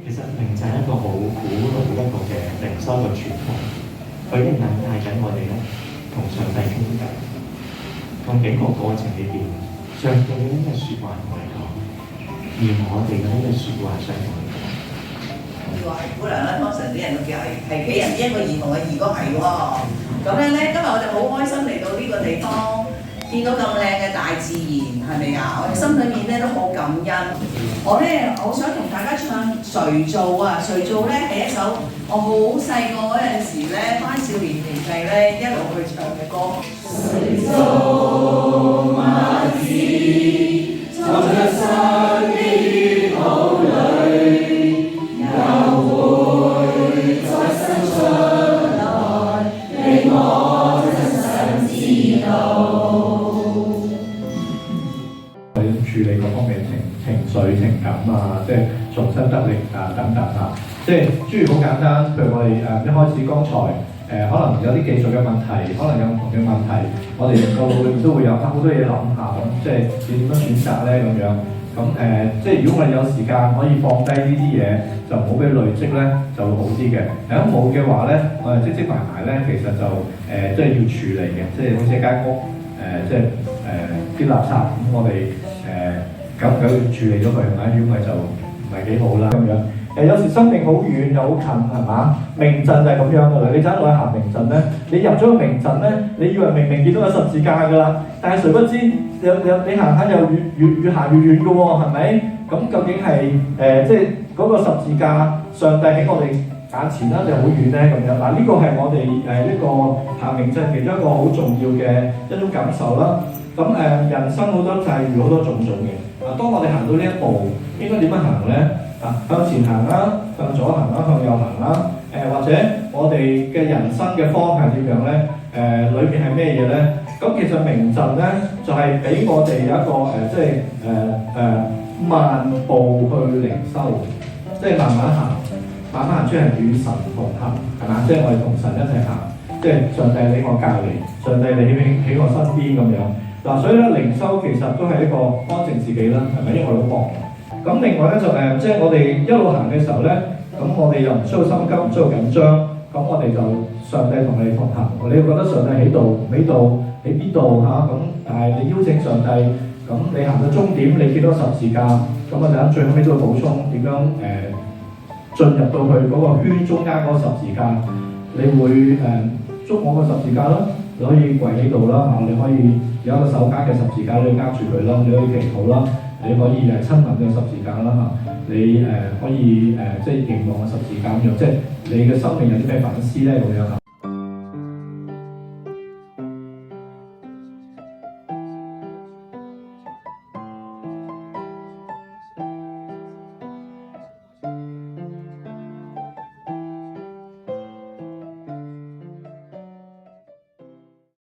其實靈就係一個好古老一個嘅靈修嘅傳統，佢一引帶緊我哋咧同上帝傾偈，同整個過程裏邊，上帝嘅呢個説話同我哋講，而我哋嘅呢個説話想同佢講。呢個係姑娘啦，當時啲人都叫係企人一個兒童嘅兒歌係喎。咁樣咧，今日我哋好開心嚟到呢個地方，見到咁靚嘅大自然，係咪啊？我哋心裏面咧都好感恩。我好想同大家唱誰造啊！誰造咧係一首我好細個嗰陣時咧，翻少年年紀咧一路去唱嘅歌。誰造萬事，藏着生機於土裏，又會再生出來，令我真想知道。處理各方面情緒、情感啊，即係重新得力啊等等啊，即係諸如好簡單。譬如我哋一開始剛才可能有啲技術嘅問題，可能有唔同嘅問題，我哋個腦裏面都會有好多嘢諗下咁，即係要點樣選擇咧咁樣。咁即係如果我哋有時間可以放低呢啲嘢，就唔好俾累積咧，就會好啲嘅。如果冇嘅話咧，我哋積埋埋咧，其實就即係要處理嘅，即係好似一間屋即係啲垃圾咁，我哋久唔久要處理咗佢係咪？如果唔係就唔係幾好啦咁樣。有時生命好遠又好近係嘛？明鎮就係咁樣噶啦。你走落去行明鎮咧，你入咗個明鎮咧，你以為明明見到有十字架噶啦，但係誰不知你行下又越行越遠噶喎，係咪？咁究竟係即係嗰個十字架，上帝喺我哋眼前啦，定好遠咧咁樣？嗱，呢個係我哋一個行明鎮其中一個好重要嘅一種感受啦。咁人生好多際遇好多種種嘅。當我哋行到呢一步，應該點樣行咧？向前行啦，向左行啦，向右行啦。或者我哋嘅人生嘅方向點樣咧？裏面係咩嘢咧？咁其實明鎮咧就係俾我哋有一個即係慢步去靈修，即係慢慢行，慢慢行出係與神同行，係嘛？即係我哋同神一齊行，即係上帝喺我隔離，上帝你喺我身邊咁樣。嗱，所以咧靈修其實都係一個安靜自己啦，係咪？因為我好忙。咁另外咧就即係我哋一路行嘅時候咧，咁我哋又唔需要心急，唔需要緊張。咁我哋就上帝同你同行。你會覺得上帝喺度，喺度，喺邊度嚇？咁但係你邀請上帝，咁你行到終點，你見到十字架，咁我哋喺最後尾都會補充點樣進入到去嗰個圈中間嗰個十字架，你會捉我個十字架啦。你可以跪喺度啦，你可以有一個手握嘅十字架，你握住佢啦，你可以祈禱啦，你可以親吻嘅十字架啦，你可以即係凝望嘅十字架咁樣，即係你嘅生命有啲咩反思咧咁樣嚇。